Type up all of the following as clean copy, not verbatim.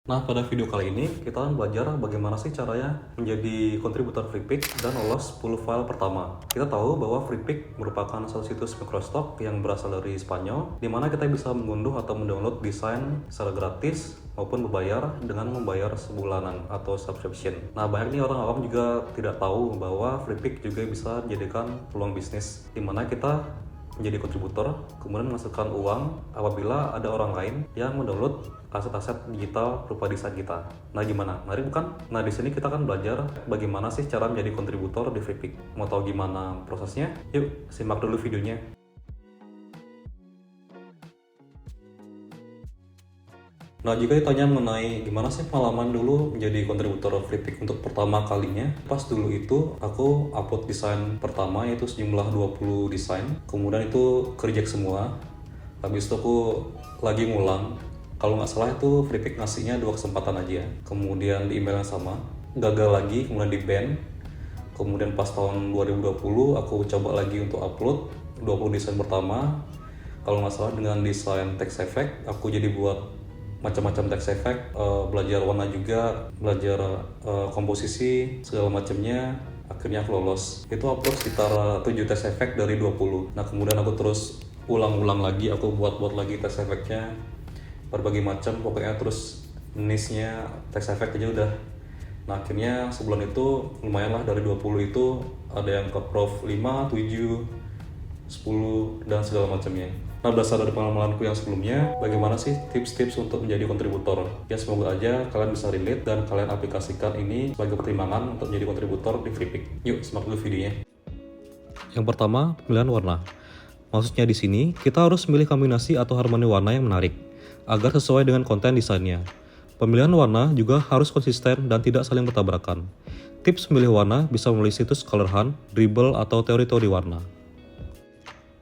Nah, pada video kali ini kita akan belajar bagaimana sih caranya menjadi kontributor FreePik dan lolos 10 file pertama. Kita tahu bahwa FreePik merupakan satu situs microstock yang berasal dari Spanyol, di mana kita bisa mengunduh atau mendownload desain secara gratis maupun berbayar dengan membayar sebulanan atau subscription. Nah, banyak nih orang awam juga tidak tahu bahwa FreePik juga bisa dijadikan peluang bisnis, di mana kita menjadi kontributor, kemudian menghasilkan uang apabila ada orang lain yang mendownload aset-aset digital berupa desain kita. Nah, gimana? Menarik bukan? Nah, di sini kita akan belajar bagaimana sih cara menjadi kontributor di FreePik. Mau tahu gimana prosesnya? Yuk, simak dulu videonya. Nah, jika ditanya mengenai gimana sih pengalaman dulu menjadi kontributor FreePik untuk pertama kalinya, pas dulu itu aku upload desain pertama yaitu sejumlah 20 desain, kemudian itu kerja semua. Habis itu aku lagi ngulang, kalau nggak salah itu FreePik ngasihnya 2 kesempatan aja. Kemudian di email yang sama, gagal lagi, kemudian di ban. Kemudian pas tahun 2020 aku coba lagi untuk upload 20 desain pertama. Kalau nggak salah dengan desain text effect, aku jadi buat macam-macam text effect, belajar warna juga, belajar komposisi, segala macamnya. Akhirnya aku lolos. Itu upload sekitar 7 text effect dari 20. Nah, kemudian aku terus ulang-ulang lagi, aku buat lagi text effect-nya berbagai macam, pokoknya terus niche-nya text effect aja udah. Nah, akhirnya sebulan itu lumayan lah, dari 20 itu ada yang ke prof 5, 7, 10, dan segala macamnya. Nah, berdasar dari pengalamanku yang sebelumnya, bagaimana sih tips-tips untuk menjadi kontributor? Ya, semoga aja kalian bisa relate dan kalian aplikasikan ini sebagai pertimbangan untuk menjadi kontributor di FreePik. Yuk, simak dulu videonya. Yang pertama, pemilihan warna. Maksudnya di sini, kita harus memilih kombinasi atau harmoni warna yang menarik, agar sesuai dengan konten desainnya. Pemilihan warna juga harus konsisten dan tidak saling bertabrakan. Tips memilih warna bisa melalui situs Color Hunt, Dribbble, atau teori-teori warna.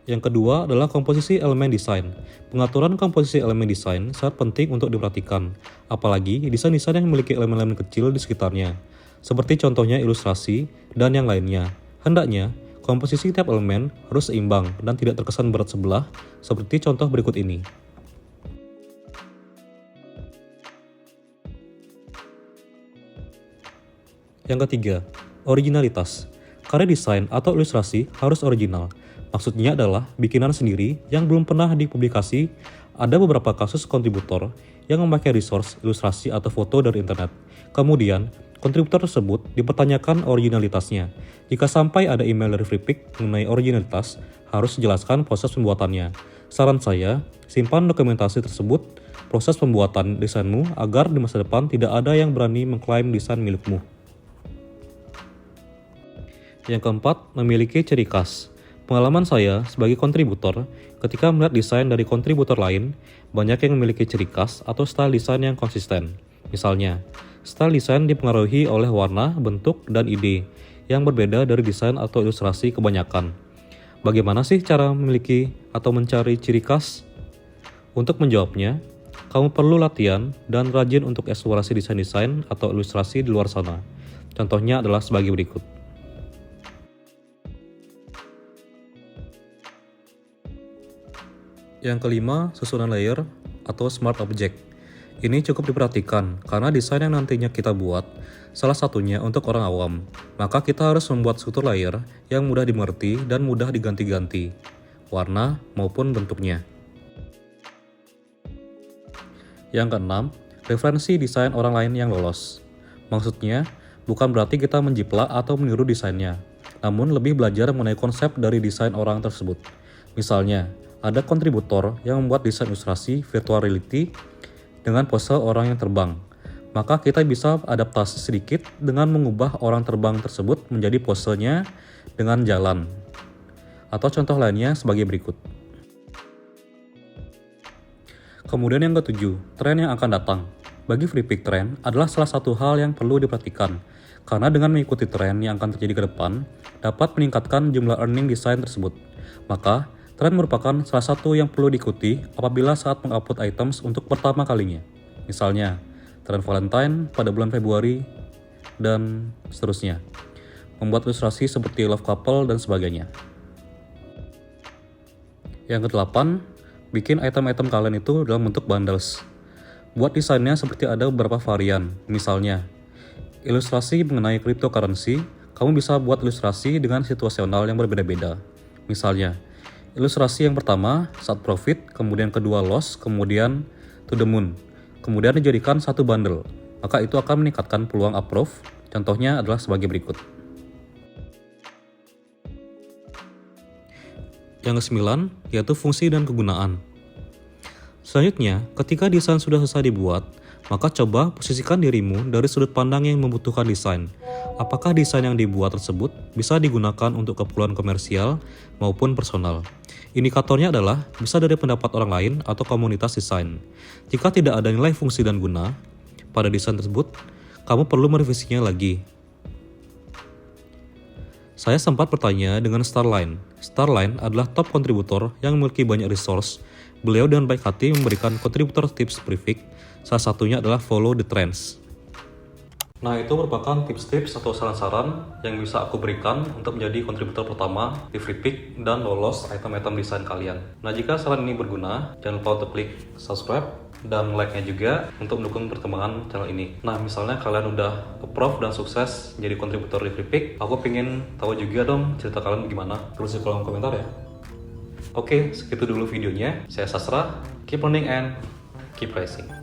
Yang kedua adalah komposisi elemen desain. Pengaturan komposisi elemen desain sangat penting untuk diperhatikan, apalagi desain-desain yang memiliki elemen-elemen kecil di sekitarnya, seperti contohnya ilustrasi dan yang lainnya. Hendaknya, komposisi tiap elemen harus seimbang dan tidak terkesan berat sebelah, seperti contoh berikut ini. Yang ketiga, originalitas. Karya desain atau ilustrasi harus original. Maksudnya adalah bikinan sendiri yang belum pernah dipublikasi. Ada beberapa kasus kontributor yang memakai resource ilustrasi atau foto dari internet. Kemudian, kontributor tersebut dipertanyakan originalitasnya. Jika sampai ada email dari FreePik mengenai originalitas, harus dijelaskan proses pembuatannya. Saran saya, simpan dokumentasi tersebut, proses pembuatan desainmu, agar di masa depan tidak ada yang berani mengklaim desain milikmu. Yang keempat, memiliki ciri khas. Pengalaman saya sebagai kontributor, ketika melihat desain dari kontributor lain, banyak yang memiliki ciri khas atau style desain yang konsisten. Misalnya, style desain dipengaruhi oleh warna, bentuk, dan ide yang berbeda dari desain atau ilustrasi kebanyakan. Bagaimana sih cara memiliki atau mencari ciri khas? Untuk menjawabnya, kamu perlu latihan dan rajin untuk eksplorasi desain-desain atau ilustrasi di luar sana. Contohnya adalah sebagai berikut. Yang kelima, susunan layer atau smart object. Ini cukup diperhatikan karena desain yang nantinya kita buat, salah satunya untuk orang awam. Maka kita harus membuat struktur layer yang mudah dimengerti dan mudah diganti-ganti, warna maupun bentuknya. Yang keenam, referensi desain orang lain yang lolos. Maksudnya, bukan berarti kita menjiplak atau meniru desainnya, namun lebih belajar mengenai konsep dari desain orang tersebut. Misalnya, ada kontributor yang membuat desain ilustrasi virtual reality dengan pose orang yang terbang. Maka kita bisa adaptasi sedikit dengan mengubah orang terbang tersebut menjadi posenya dengan jalan. Atau contoh lainnya sebagai berikut. Kemudian yang ketujuh, tren yang akan datang. Bagi FreePik, tren adalah salah satu hal yang perlu diperhatikan. Karena dengan mengikuti tren yang akan terjadi ke depan, dapat meningkatkan jumlah earning desain tersebut. Maka, tren merupakan salah satu yang perlu diikuti apabila saat mengupload items untuk pertama kalinya. Misalnya, tren Valentine pada bulan Februari, dan seterusnya. Membuat ilustrasi seperti love couple dan sebagainya. Yang kedelapan, bikin item-item kalian itu dalam bentuk bundles. Buat desainnya seperti ada beberapa varian, misalnya ilustrasi mengenai cryptocurrency, kamu bisa buat ilustrasi dengan situasional yang berbeda-beda. Misalnya, ilustrasi yang pertama saat profit, kemudian kedua loss, kemudian to the moon. Kemudian dijadikan satu bundle, maka itu akan meningkatkan peluang approve. Contohnya adalah sebagai berikut. Yang kesembilan, yaitu fungsi dan kegunaan. Selanjutnya, ketika desain sudah selesai dibuat, maka coba posisikan dirimu dari sudut pandang yang membutuhkan desain. Apakah desain yang dibuat tersebut bisa digunakan untuk keperluan komersial maupun personal? Indikatornya adalah bisa dari pendapat orang lain atau komunitas desain. Jika tidak ada nilai fungsi dan guna pada desain tersebut, kamu perlu merevisinya lagi. Saya sempat bertanya dengan Starline. Starline adalah top kontributor yang memiliki banyak resource. Beliau dengan baik hati memberikan kontributor tips briefing, salah satunya adalah follow the trends. Nah, itu merupakan tips-tips atau saran-saran yang bisa aku berikan untuk menjadi kontributor pertama di Flickpick dan lolos item-item desain kalian. Nah, jika saran ini berguna, jangan lupa untuk klik subscribe dan like-nya juga untuk mendukung perkembangan channel ini. Nah, misalnya kalian udah approve dan sukses menjadi kontributor di Flickpick, aku pengen tahu juga dong cerita kalian gimana. Tulis di kolom komentar ya. Oke, segitu dulu videonya. Saya Sastra, keep learning and keep rising.